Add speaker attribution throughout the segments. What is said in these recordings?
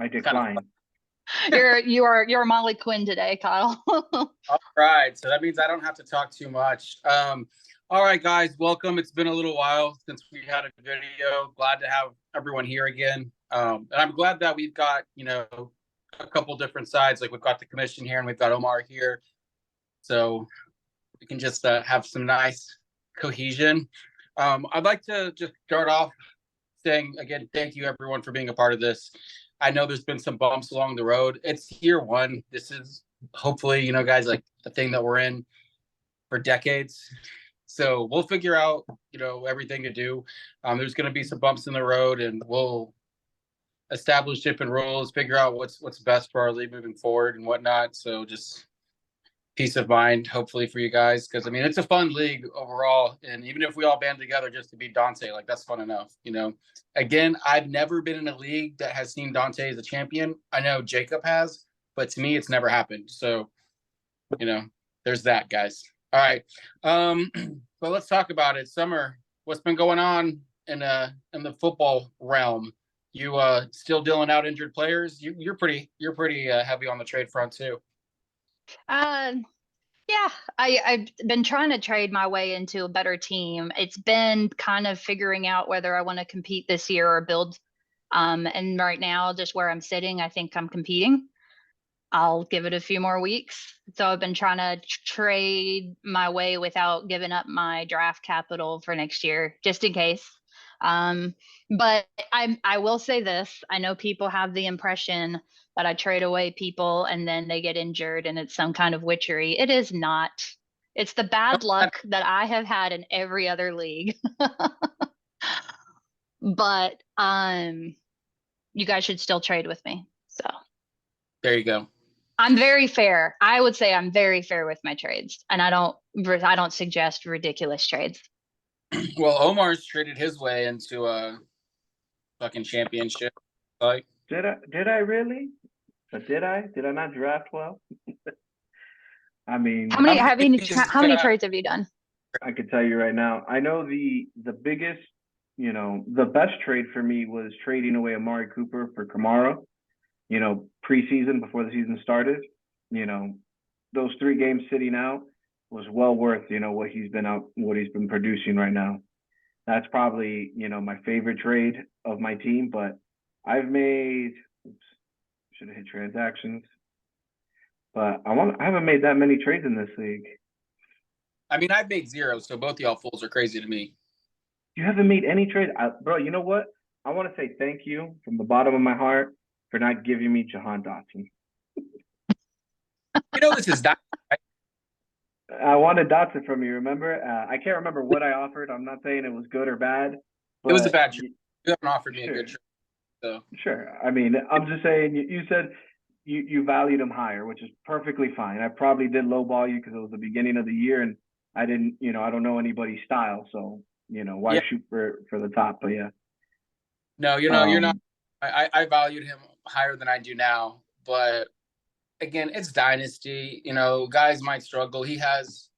Speaker 1: I
Speaker 2: It's kind of
Speaker 1: decline.
Speaker 3: You're Molly Quinn today, Kyle.
Speaker 2: all right. So that means I don't have to talk too much. All right, guys, welcome. It's been a little while since we had a video. Glad to have everyone here again. And I'm glad that we've got, a couple different sides. Like we've got the commission here and we've got Omar here. So we can just have some nice cohesion. I'd like to just start off saying, again, thank you everyone for being a part of this. I know there's been some bumps along the road. It's year one. This is hopefully, guys, like the thing that we're in for decades. So we'll figure out, everything to do. There's going to be some bumps in the road, and we'll establish different rules, figure out what's best for our league moving forward and whatnot. So just peace of mind, hopefully, for you guys, because it's a fun league overall. And even if we all band together just to beat Dante, like that's fun enough. Again, I've never been in a league that has seen Dante as a champion. I know Jacob has, but to me, it's never happened. So, there's that, guys. All right. But let's talk about it. Summer, what's been going on in the football realm? You still dealing out injured players? You're pretty heavy on the trade front too.
Speaker 3: Yeah, I've been trying to trade my way into a better team. It's been kind of figuring out whether I want to compete this year or build. And right now, just where I'm sitting, I think I'm competing. I'll give it a few more weeks. So I've been trying to trade my way without giving up my draft capital for next year, just in case. But I will say this. I know people have the impression that I trade away people and then they get injured and it's some kind of witchery. It is not. It's the bad luck that I have had in every other league. But you guys should still trade with me. So
Speaker 2: there you go.
Speaker 3: I'm very fair. I would say I'm very fair with my trades, and I don't suggest ridiculous trades.
Speaker 2: Well, Omar's traded his way into a fucking championship. Like,
Speaker 1: did I really? But did I not draft well? I mean,
Speaker 3: how many trades have you done?
Speaker 1: I could tell you right now. I know the biggest, the best trade for me was trading away Amari Cooper for Kamara. Preseason before the season started. Those 3 games sitting out was well worth, what he's been producing right now. That's probably, my favorite trade of my team, but I've made, should have hit transactions, but I haven't made that many trades in this league.
Speaker 2: I've made 0, so both y'all fools are crazy to me.
Speaker 1: You haven't made any trade? Bro, you know what? I want to say thank you from the bottom of my heart for not giving me Jahan Dotson.
Speaker 2: This is not.
Speaker 1: I wanted Dotson from you, remember? I can't remember what I offered. I'm not saying it was good or bad.
Speaker 2: It was a bad trade. You haven't offered me a good trade. So.
Speaker 1: Sure. I'm just saying, you said you valued him higher, which is perfectly fine. I probably did lowball you because it was the beginning of the year and I didn't, I don't know anybody's style. So, why shoot for the top? But yeah.
Speaker 2: No, you're not. I valued him higher than I do now. But again, it's Dynasty. Guys might struggle. He has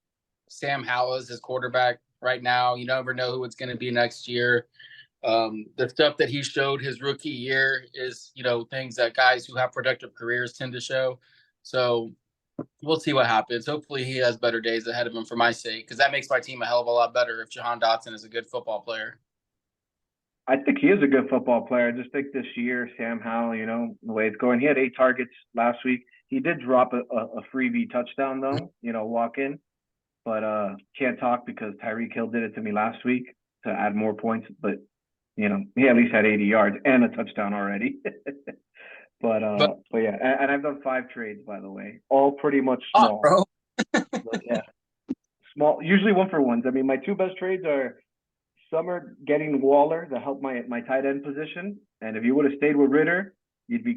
Speaker 2: Sam Howell as his quarterback right now. You never know who it's going to be next year. The stuff that he showed his rookie year is, things that guys who have productive careers tend to show. So we'll see what happens. Hopefully he has better days ahead of him for my sake, because that makes my team a hell of a lot better if Jahan Dotson is a good football player.
Speaker 1: I think he is a good football player. I just think this year, Sam Howell, the way it's going, he had 8 targets last week. He did drop a freebie touchdown, though, walk in. But can't talk because Tyreek Hill did it to me last week to add more points. But, he at least had 80 yards and a touchdown already. but yeah, and I've done 5 trades, by the way, all pretty much small.
Speaker 2: Bro.
Speaker 1: But, yeah, small, usually 1-for-1s. My 2 best trades are Summer getting Waller to help my tight end position. And if you would have stayed with Ritter, you'd be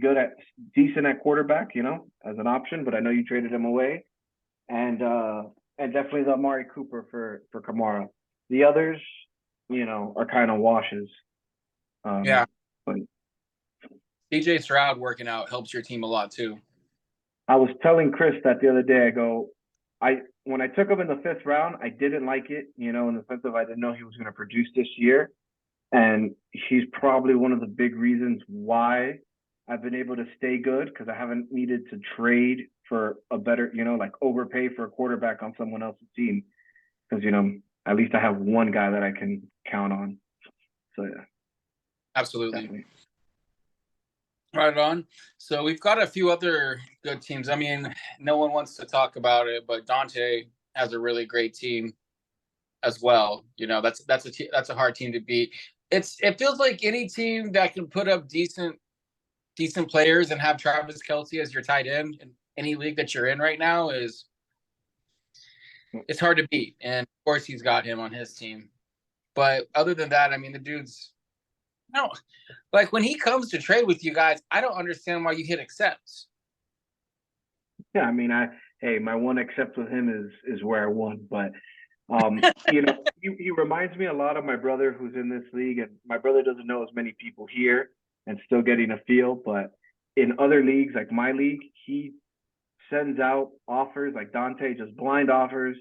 Speaker 1: decent at quarterback, as an option. But I know you traded him away. And definitely the Amari Cooper for Kamara. The others, are kind of washes.
Speaker 2: Yeah.
Speaker 1: But
Speaker 2: DJ Stroud working out helps your team a lot too.
Speaker 1: I was telling Chris that the other day. I go, when I took him in the 5th round, I didn't like it, in the sense of I didn't know he was going to produce this year. And he's probably one of the big reasons why I've been able to stay good because I haven't needed to trade for a better, like overpay for a quarterback on someone else's team. Because, at least I have one guy that I can count on. So, yeah.
Speaker 2: Absolutely.
Speaker 1: Definitely.
Speaker 2: Right on. So we've got a few other good teams. I mean, no one wants to talk about it, but Dante has a really great team as well. That's a hard team to beat. It feels like any team that can put up decent players and have Travis Kelce as your tight end in any league that you're in right now it's hard to beat. And of course he's got him on his team. But other than that, I mean, the dude's no, like when he comes to trade with you guys, I don't understand why you hit accept.
Speaker 1: Yeah, I mean, my one accept with him is where I won, but he reminds me a lot of my brother who's in this league, and my brother doesn't know as many people here and still getting a feel, but in other leagues like my league, he sends out offers like Dante, just blind offers,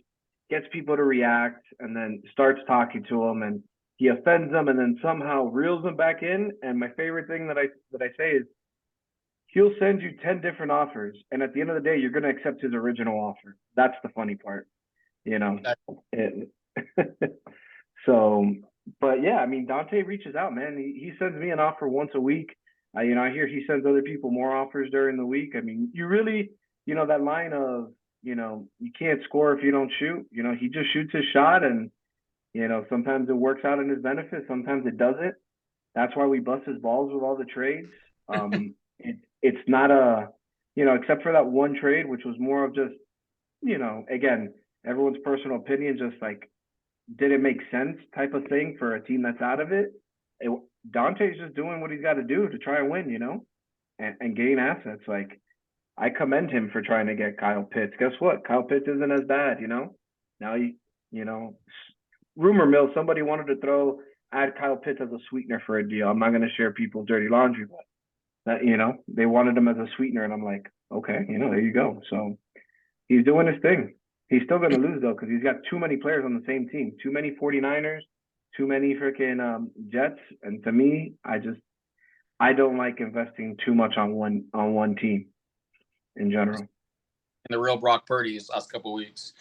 Speaker 1: gets people to react, and then starts talking to them, and he offends them, and then somehow reels them back in. And my favorite thing that I say is, he'll send you 10 different offers, and at the end of the day, you're going to accept his original offer. That's the funny part, It, so, but yeah, I mean, Dante reaches out, man. He sends me an offer once a week. I hear he sends other people more offers during the week. I mean, you really, that line of, you can't score if you don't shoot. He just shoots his shot, and sometimes it works out in his benefit, sometimes it doesn't. That's why we bust his balls with all the trades. It's not except for that one trade, which was more of just, again, everyone's personal opinion, just like, did it make sense type of thing for a team that's out of it. Dante's just doing what he's got to do to try and win, and gain assets. Like, I commend him for trying to get Kyle Pitts. Guess what? Kyle Pitts isn't as bad, Now rumor mill, somebody wanted to add Kyle Pitts as a sweetener for a deal. I'm not going to share people's dirty laundry, but that, they wanted him as a sweetener, and I'm like, okay, there you go. So he's doing his thing. He's still going to lose, though, because he's got too many players on the same team. Too many 49ers, too many freaking Jets. And to me, I don't like investing too much on one team in general.
Speaker 2: And the real Brock Purdy's last couple of weeks.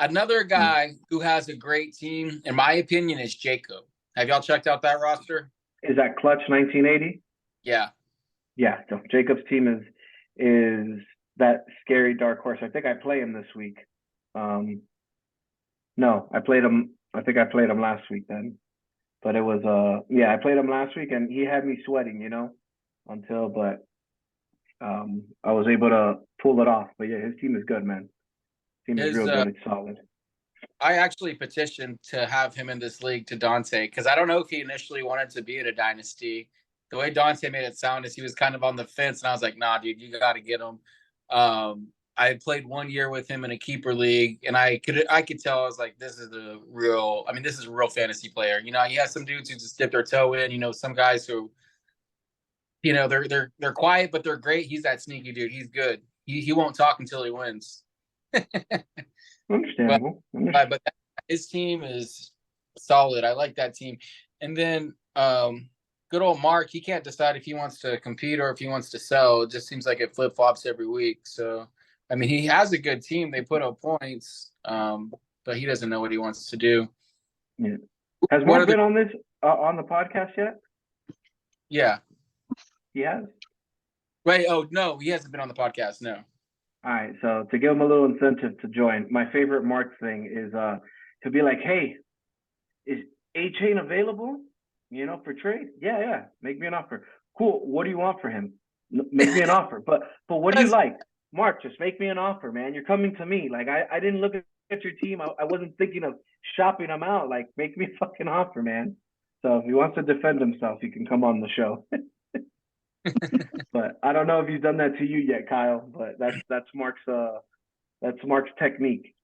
Speaker 2: Another guy who has a great team, in my opinion, is Jacob. Have y'all checked out that roster?
Speaker 1: Is that Clutch 1980?
Speaker 2: Yeah.
Speaker 1: Yeah. So Jacob's team is that scary dark horse. I think I play him this week. No, I played him. I think I played him last week then. But it was I played him last week, and he had me sweating, but I was able to pull it off. But yeah, his team is good, man. Team is real good. It's solid.
Speaker 2: I actually petitioned to have him in this league to Dante, because I don't know if he initially wanted to be in a dynasty. The way Dante made it sound is he was kind of on the fence, and I was like, nah, dude, you got to get him. I had played 1 year with him in a keeper league, and I could tell, I was like, this is a real fantasy player. You have some dudes who just dip their toe in, some guys who, they're quiet, but they're great. He's that sneaky dude. He's good. He won't talk until he wins.
Speaker 1: Understandable.
Speaker 2: But his team is solid. I like that team. And then good old Mark, he can't decide if he wants to compete or if he wants to sell. It just seems like it flip-flops every week. So, I mean, he has a good team. They put up points, but he doesn't know what he wants to do.
Speaker 1: Yeah. Has Mark been on this on the podcast yet?
Speaker 2: Yeah.
Speaker 1: He has?
Speaker 2: Wait, oh, no, he hasn't been on the podcast, no.
Speaker 1: All right, so to give him a little incentive to join, my favorite Mark thing is to be like, hey, is A-Chain available, for trade? Yeah, make me an offer. Cool, what do you want for him? Make me an offer. But what do you like? Mark, just make me an offer, man. You're coming to me. Like, I didn't look at your team. I wasn't thinking of shopping him out. Like, make me a fucking offer, man. So if he wants to defend himself, he can come on the show. But I don't know if he's done that to you yet, Kyle. But that's Mark's technique.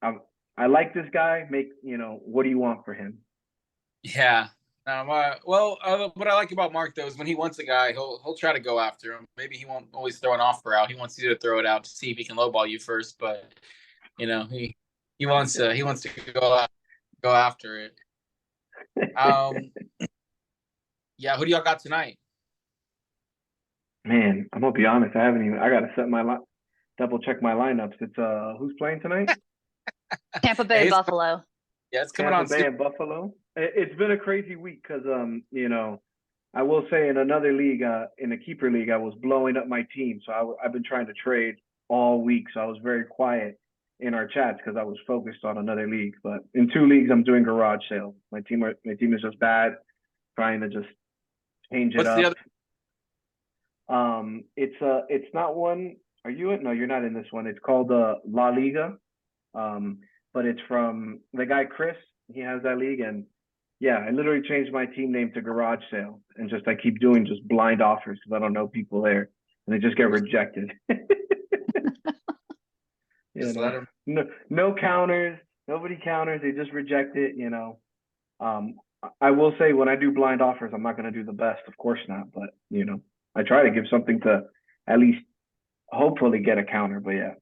Speaker 1: I like this guy. What do you want for him?
Speaker 2: Yeah. What I like about Mark though is when he wants a guy, he'll try to go after him. Maybe he won't always throw an offer out. He wants you to throw it out to see if he can lowball you first. But he wants to go after it. Yeah. Who do y'all got tonight?
Speaker 1: I'm gonna be honest. I gotta double check my lineups. It's who's playing tonight?
Speaker 3: Tampa Bay,
Speaker 2: Hey,
Speaker 3: Buffalo.
Speaker 2: yeah, it's coming
Speaker 1: Tampa
Speaker 2: on
Speaker 1: Bay
Speaker 2: soon.
Speaker 1: and Buffalo. It's been a crazy week because I will say in another league, in a keeper league, I was blowing up my team. So I've been trying to trade all week. So I was very quiet in our chats because I was focused on another league. But in two leagues, I'm doing garage sales. My team is just bad. Trying to just change it
Speaker 2: What's the
Speaker 1: up.
Speaker 2: other?
Speaker 1: It's not one. Are you in? No, you're not in this one. It's called La Liga. Um, but it's from the guy Chris. He has that league, and yeah, I literally changed my team name to Garage Sale, and just I keep doing just blind offers because I don't know people there, and they just get rejected.
Speaker 2: Just let them.
Speaker 1: No counters, nobody counters. They just reject it. Um, I will say when I do blind offers, I'm not going to do the best, of course not, but I try to give something to at least hopefully get a counter. But yeah.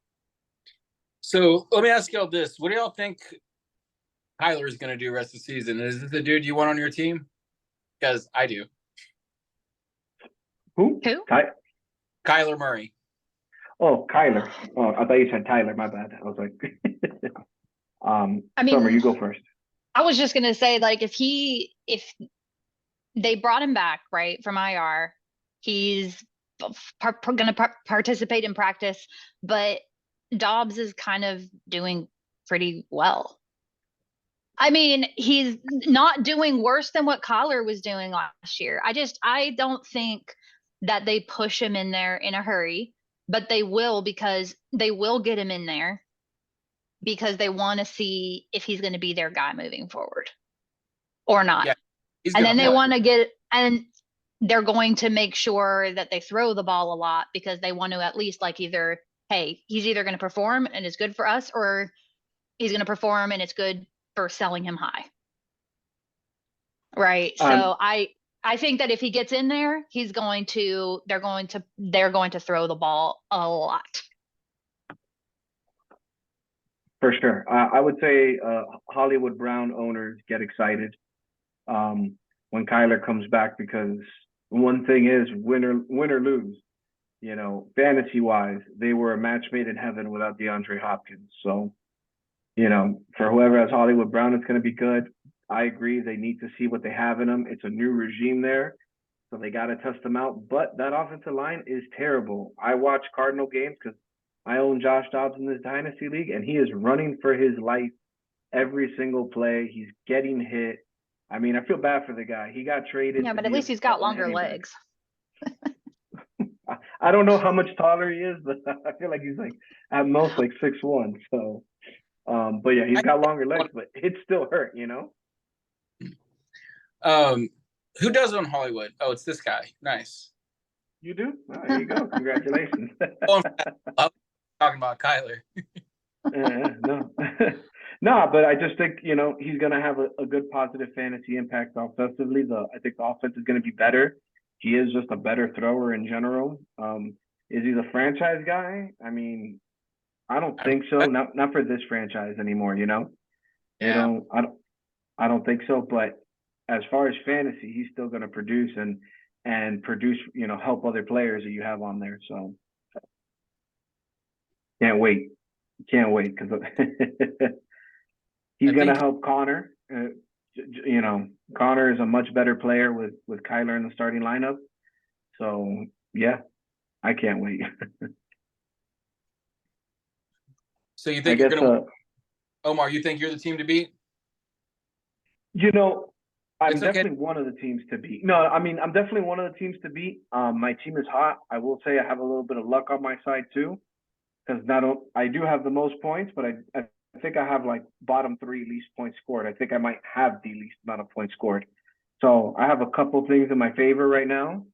Speaker 2: So let me ask y'all this: what do y'all think Kyler is going to do the rest of the season? Is this the dude you want on your team? Because I do.
Speaker 1: Who?
Speaker 3: Who?
Speaker 2: Kyler Murray.
Speaker 1: Oh, Kyler. Oh, I thought you said Tyler. My bad. I was like,
Speaker 3: I mean,
Speaker 1: Summer, you go first.
Speaker 3: I was just gonna say, like, if they brought him back, right, from IR, he's gonna participate in practice, but Dobbs is kind of doing pretty well. I mean, he's not doing worse than what Kyler was doing last year. I don't think that they push him in there in a hurry, but they will, because they will get him in there because they want to see if he's going to be their guy moving forward or not.
Speaker 2: Yeah, he's
Speaker 3: And
Speaker 2: going
Speaker 3: then
Speaker 2: to
Speaker 3: they
Speaker 2: play.
Speaker 3: want to get, and they're going to make sure that they throw the ball a lot because they want to at least, like, either, hey, he's either going to perform and it's good for us, or he's going to perform and it's good for selling him high. Right. So I think that if he gets in there, they're going to throw the ball a lot.
Speaker 1: For sure. I would say Hollywood Brown owners get excited when Kyler comes back, because one thing is, win or lose, fantasy wise, they were a match made in heaven without DeAndre Hopkins. So, for whoever has Hollywood Brown, it's going to be good. I agree. They need to see what they have in them. It's a new regime there, so they got to test them out. But that offensive line is terrible. I watch Cardinal games because I own Josh Dobbs in this dynasty league, and he is running for his life every single play. He's getting hit. I mean, I feel bad for the guy. He got traded.
Speaker 3: Yeah, but at least he's got longer legs.
Speaker 1: I don't know how much taller he is, but I feel like he's like at most like 6'1". So, but yeah, he's got longer legs, but it still hurt,
Speaker 2: Who does own Hollywood? Oh, it's this guy. Nice.
Speaker 1: You do? Oh, there you go. Congratulations.
Speaker 2: I'm talking about Kyler.
Speaker 1: No. No, but I just think, he's going to have a good positive fantasy impact offensively. I think the offense is going to be better. He is just a better thrower in general. Is he the franchise guy? I mean, I don't think so. Not for this franchise anymore,
Speaker 2: Yeah.
Speaker 1: I don't think so. But as far as fantasy, he's still going to produce and produce, help other players that you have on there. So can't wait because he's going to help Connor. Connor is a much better player with Kyler in the starting lineup. So yeah, I can't wait.
Speaker 2: So you think you're going to Omar, you think you're the team to beat?
Speaker 1: I'm definitely one of the teams to beat. No, I mean, I'm definitely one of the teams to beat. My team is hot. I will say I have a little bit of luck on my side too, because I do have the most points, but I think I have like bottom 3 least points scored. I think I might have the least amount of points scored. So I have a couple things in my favor right now.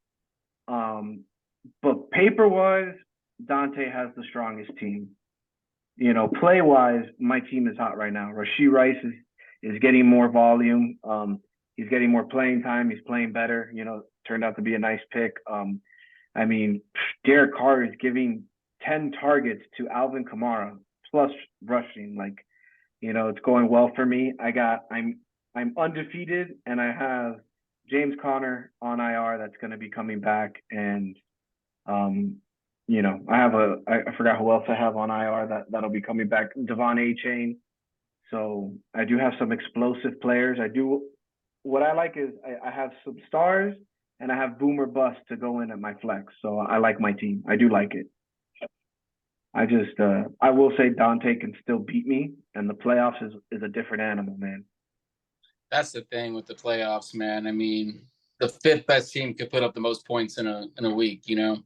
Speaker 1: But paper-wise, Dante has the strongest team. Play-wise, my team is hot right now. Rashee Rice is getting more volume. He's getting more playing time. He's playing better. Turned out to be a nice pick. I mean, Derek Carr is giving 10 targets to Alvin Kamara plus rushing. It's going well for me. I'm undefeated, and I have James Conner on IR that's going to be coming back, and You know, I forgot who else I have on IR that'll be coming back. Devon A-Chain. So I do have some explosive players. What I like is I have some stars and I have boomer bust to go in at my flex. So I like my team. I do like it. I will say Dante can still beat me, and the playoffs is a different animal, man.
Speaker 2: That's the thing with the playoffs, man. I mean, the fifth best team could put up the most points in a week, you know?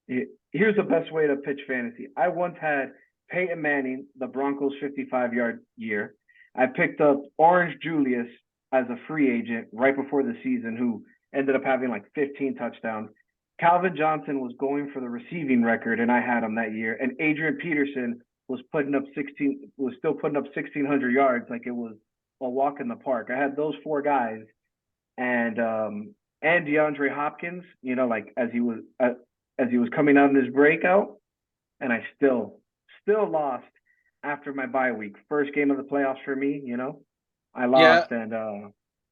Speaker 1: Here's the best way to pitch fantasy. I once had Peyton Manning, the Broncos 55-yard year. I picked up Orange Julius as a free agent right before the season, who ended up having like 15 touchdowns. Calvin Johnson was going for the receiving record, and I had him that year. And Adrian Peterson was still putting up 1,600 yards like it was a walk in the park. I had those four guys, and DeAndre Hopkins, you know, like as he was coming out in his breakout, and I still lost after my bye week. First game of the playoffs for me, you know. I lost, and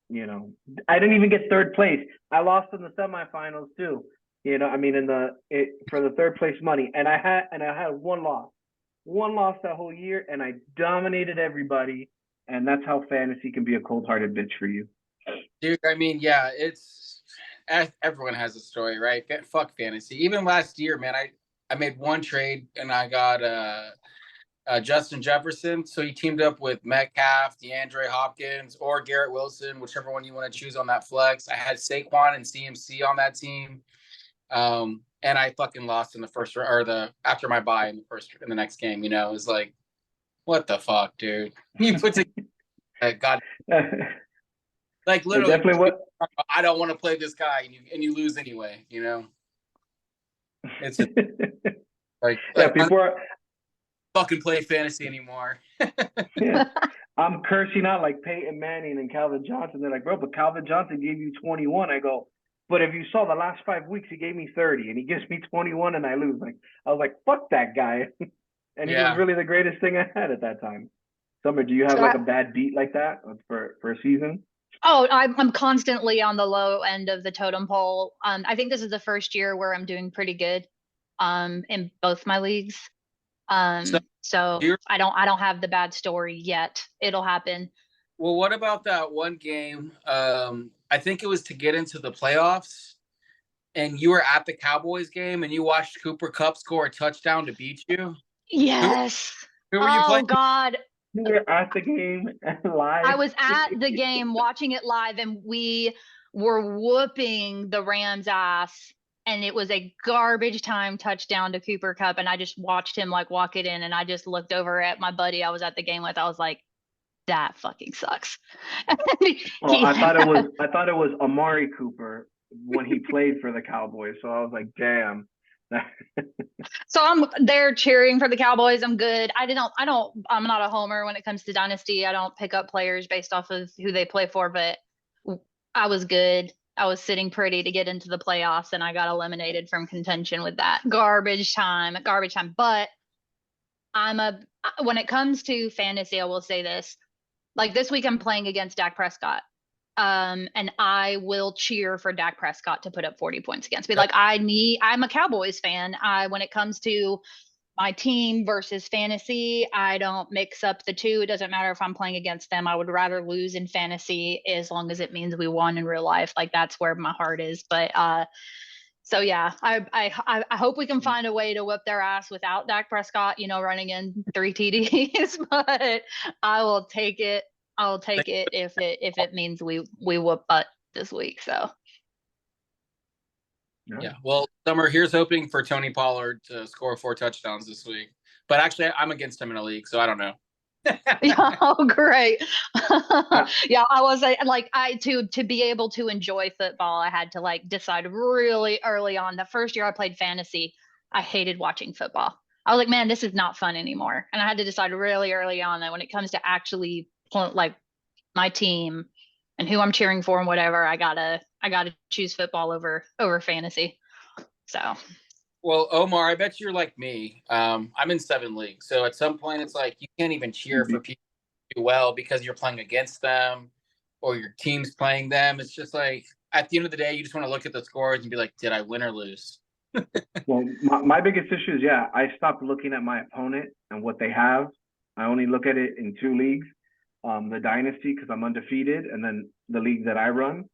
Speaker 1: you know, I didn't even get third place. I lost in the semifinals too. You know, I mean, for the third place money, and I had one loss that whole year, and I dominated everybody, and that's how fantasy can be a cold-hearted bitch for you.
Speaker 2: Dude, I mean, yeah, everyone has a story, right? Fuck fantasy. Even last year, man, I made one trade and I got Justin Jefferson. So he teamed up with Metcalf, DeAndre Hopkins, or Garrett Wilson, whichever one you want to choose on that flex. I had Saquon and CMC on that team. And I fucking lost in the first after my bye in the next game. You know, it was like, what the fuck, dude? You put God, like literally,
Speaker 1: definitely what
Speaker 2: I don't want to play this guy, and you lose anyway. You know, it's like
Speaker 1: people are
Speaker 2: fucking play fantasy anymore.
Speaker 1: Yeah. I'm cursing out like Peyton Manning and Calvin Johnson. They're like, bro, but Calvin Johnson gave you 21. I go, but if you saw the last 5 weeks, he gave me 30, and he gives me 21, and I lose. Like, I was like, fuck that guy. And he was really the greatest thing I had at that time. Summer, do you have like a bad beat like that for a season?
Speaker 3: Oh, I'm constantly on the low end of the totem pole. I think this is the first year where I'm doing pretty good in both my leagues. So I don't have the bad story yet. It'll happen.
Speaker 2: Well, what about that one game? I think it was to get into the playoffs, and you were at the Cowboys game, and you watched Cooper Kupp score a touchdown to beat you.
Speaker 3: Yes.
Speaker 2: Who were you playing?
Speaker 3: Oh God.
Speaker 1: You were at the game live.
Speaker 3: I was at the game watching it live, and we were whooping the Rams' ass. And it was a garbage time touchdown to Cooper Kupp, and I just watched him like walk it in, and I just looked over at my buddy I was at the game with. I was like, that fucking sucks.
Speaker 1: Well, I thought it was Amari Cooper when he played for the Cowboys. So I was like, damn.
Speaker 3: So I'm there cheering for the Cowboys. I'm good. I'm not a homer when it comes to Dynasty. I don't pick up players based off of who they play for, but I was good. I was sitting pretty to get into the playoffs, and I got eliminated from contention with that garbage time. But when it comes to fantasy, I will say this. Like this week I'm playing against Dak Prescott. And I will cheer for Dak Prescott to put up 40 points against me. Like I'm a Cowboys fan. When it comes to my team versus fantasy, I don't mix up the two. It doesn't matter if I'm playing against them. I would rather lose in fantasy as long as it means we won in real life. Like that's where my heart is. But so yeah, I hope we can find a way to whip their ass without Dak Prescott, you know, running in 3 TDs. But I will take it. I'll take it if it means we whoop butt this week. So
Speaker 2: yeah. Well, Summer, here's hoping for Tony Pollard to score 4 touchdowns this week. But actually, I'm against him in a league, so I don't know.
Speaker 3: Oh, great. Yeah, I was like to be able to enjoy football, I had to like decide really early on. The first year I played fantasy, I hated watching football. I was like, man, this is not fun anymore. And I had to decide really early on that when it comes to actually like my team and who I'm cheering for and whatever, I gotta choose football over fantasy. So
Speaker 2: well, Omar, I bet you're like me. I'm in 7 leagues, so at some point it's like you can't even cheer for people to do well because you're playing against them or your team's playing them. It's just like at the end of the day, you just want to look at the scores and be like, did I win or lose?
Speaker 1: Well, my biggest issue is, yeah, I stopped looking at my opponent and what they have. I only look at it in two leagues, the Dynasty because I'm undefeated, and then the league that I run.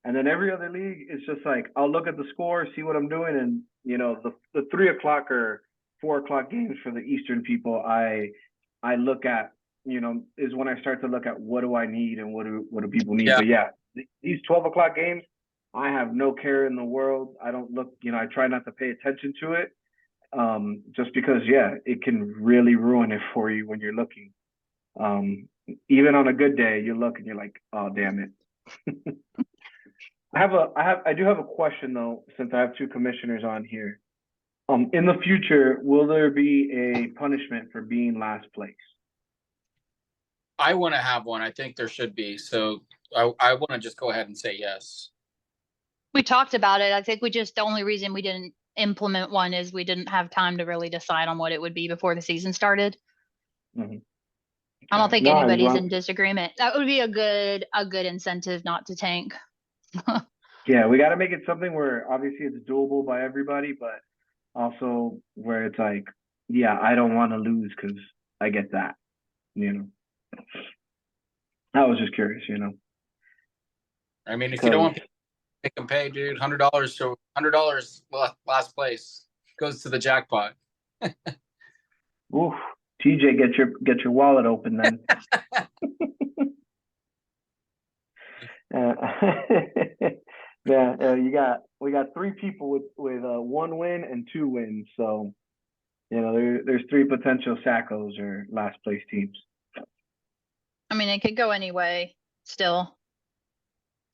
Speaker 1: And then every other league is just like I'll look at the score, see what I'm doing, and the 3 o'clock or 4 o'clock games for the Eastern people, I look at, is when I start to look at what do I need and what do people need.
Speaker 2: Yeah.
Speaker 1: But yeah, these 12 o'clock games, I have no care in the world. I don't look, I try not to pay attention to it. Just because, yeah, it can really ruin it for you when you're looking. Even on a good day, you look and you're like, oh damn it. I do have a question though, since I have two commissioners on here. In the future, will there be a punishment for being last place?
Speaker 2: I want to have one. I think there should be. So I want to just go ahead and say yes.
Speaker 3: We talked about it. I think the only reason we didn't implement one is we didn't have time to really decide on what it would be before the season started.
Speaker 1: Mm-hmm.
Speaker 3: I don't think
Speaker 1: No,
Speaker 3: anybody's in disagreement. That would be a good incentive not to tank.
Speaker 1: Yeah, we got to make it something where obviously it's doable by everybody, but also where it's like, yeah, I don't want to lose because I get that, I was just curious,
Speaker 2: I mean, if you don't want people to make them pay, dude, $100, so $100 last place goes to the jackpot.
Speaker 1: Oof, TJ, get your wallet open then. Yeah, we got three people with one win and two wins, so there's three potential Sackos or last place teams.
Speaker 3: I mean, it could go any way still.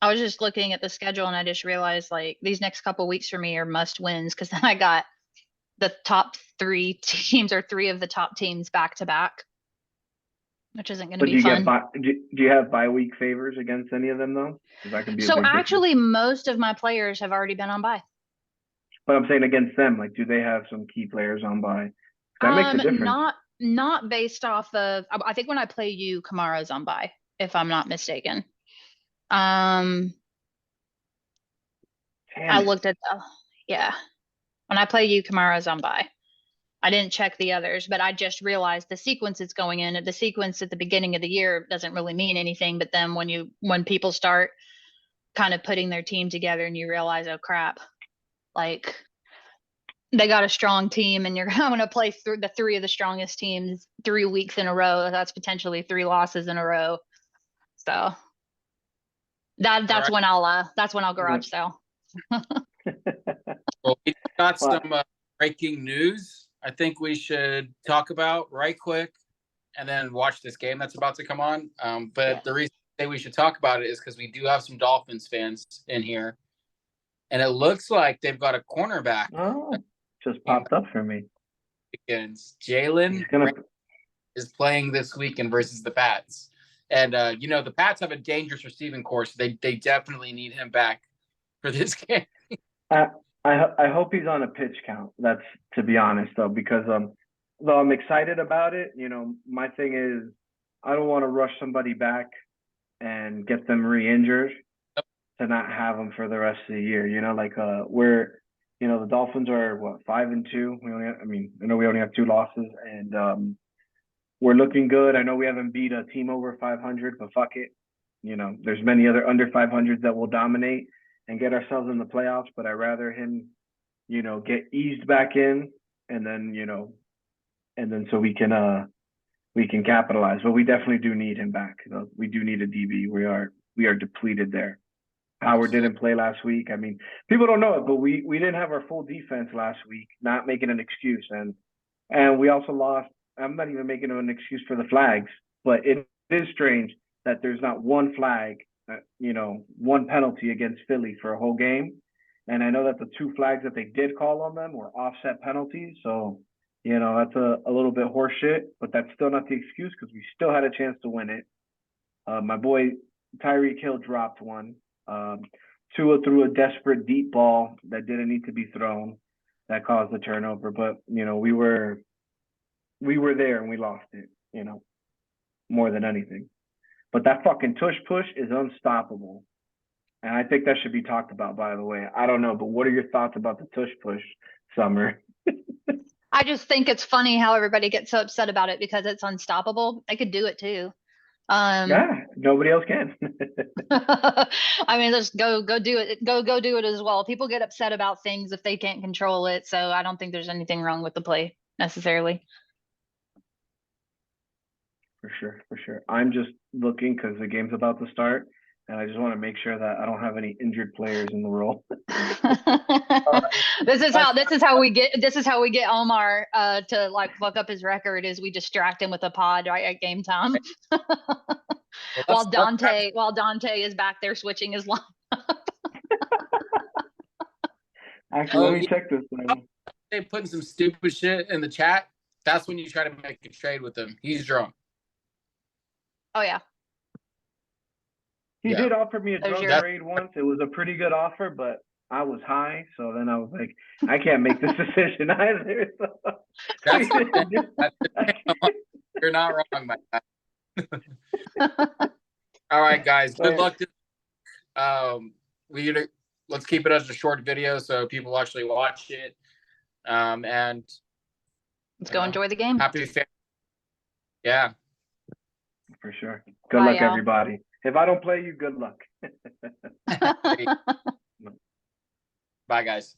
Speaker 3: I was just looking at the schedule and I just realized like these next couple weeks for me are must wins because then I got the top three teams or three of the top teams back to back, which isn't going to be fun.
Speaker 1: Do you have bye week favors against any of them though? Because that can be
Speaker 3: so actually most of my players have already been on bye.
Speaker 1: But I'm saying against them, like, do they have some key players on bye? That makes a difference.
Speaker 3: Not based off of. I think when I play you, Kamara's on bye, if I'm not mistaken. I looked at when I play you, Kamara's on bye. I didn't check the others, but I just realized the sequence it's going in. The sequence at the beginning of the year doesn't really mean anything, but then when people start kind of putting their team together and you realize, oh crap, like they got a strong team and you're going to play through the three of the strongest teams 3 weeks in a row. That's potentially 3 losses in a row. So that's when I'll garage sale.
Speaker 2: Well, we got some breaking news. I think we should talk about right quick and then watch this game that's about to come on. But the reason I say we should talk about it is because we do have some Dolphins fans in here. And it looks like they've got a cornerback.
Speaker 1: Oh, just popped up for me.
Speaker 2: Jalen is playing this weekend versus the Pats. And, the Pats have a dangerous receiving course. They definitely need him back for this game.
Speaker 1: I hope he's on a pitch count. That's, to be honest, though, because though I'm excited about it, my thing is I don't want to rush somebody back and get them re-injured to not have them for the rest of the year. The Dolphins are 5-2. I know we only have 2 losses, and we're looking good. I know we haven't beat a team over 500, but fuck it. There's many other under 500s that will dominate and get ourselves in the playoffs, but I'd rather him, get eased back in and then so we can capitalize. But we definitely do need him back. We do need a DB. We are depleted there. Howard didn't play last week. I mean, people don't know it, but we didn't have our full defense last week, not making an excuse. And we also lost. I'm not even making an excuse for the flags, but it is strange that there's not one flag, one penalty against Philly for a whole game. And I know that the 2 flags that they did call on them were offset penalties. So, that's a little bit horseshit, but that's still not the excuse because we still had a chance to win it. My boy Tyreek Hill dropped one. Tua threw a desperate deep ball that didn't need to be thrown that caused the turnover. But, we were there and we lost it, more than anything. But that fucking tush push is unstoppable. And I think that should be talked about, by the way. I don't know, but what are your thoughts about the tush push, Summer?
Speaker 3: I just think it's funny how everybody gets so upset about it because it's unstoppable. I could do it too.
Speaker 1: Yeah, nobody else can.
Speaker 3: I mean, just go do it. Go do it as well. People get upset about things if they can't control it. So I don't think there's anything wrong with the play necessarily.
Speaker 1: For sure, for sure. I'm just looking because the game's about to start, and I just want to make sure that I don't have any injured players in the role.
Speaker 3: This is how we get Omar to like fuck up his record is we distract him with a pod right at game time.
Speaker 2: Well,
Speaker 3: while Dante is back there switching his line.
Speaker 1: Actually, let me check this now.
Speaker 2: they putting some stupid shit in the chat. That's when you try to make a trade with him. He's drunk.
Speaker 3: Oh yeah.
Speaker 1: He did offer me a
Speaker 3: There's
Speaker 1: drunk
Speaker 3: your-
Speaker 1: trade once. It was a pretty good offer, but I was high, so then I was like, I can't make this decision either. So.
Speaker 2: That's You're not wrong, my guy. All right, guys. Good luck. Let's keep it as a short video so people actually watch it. And
Speaker 3: Let's go enjoy the game.
Speaker 2: happy fan. Yeah.
Speaker 1: For sure. Good
Speaker 3: Bye,
Speaker 1: luck,
Speaker 3: y'all.
Speaker 1: everybody. If I don't play you, good luck.
Speaker 2: Bye, guys.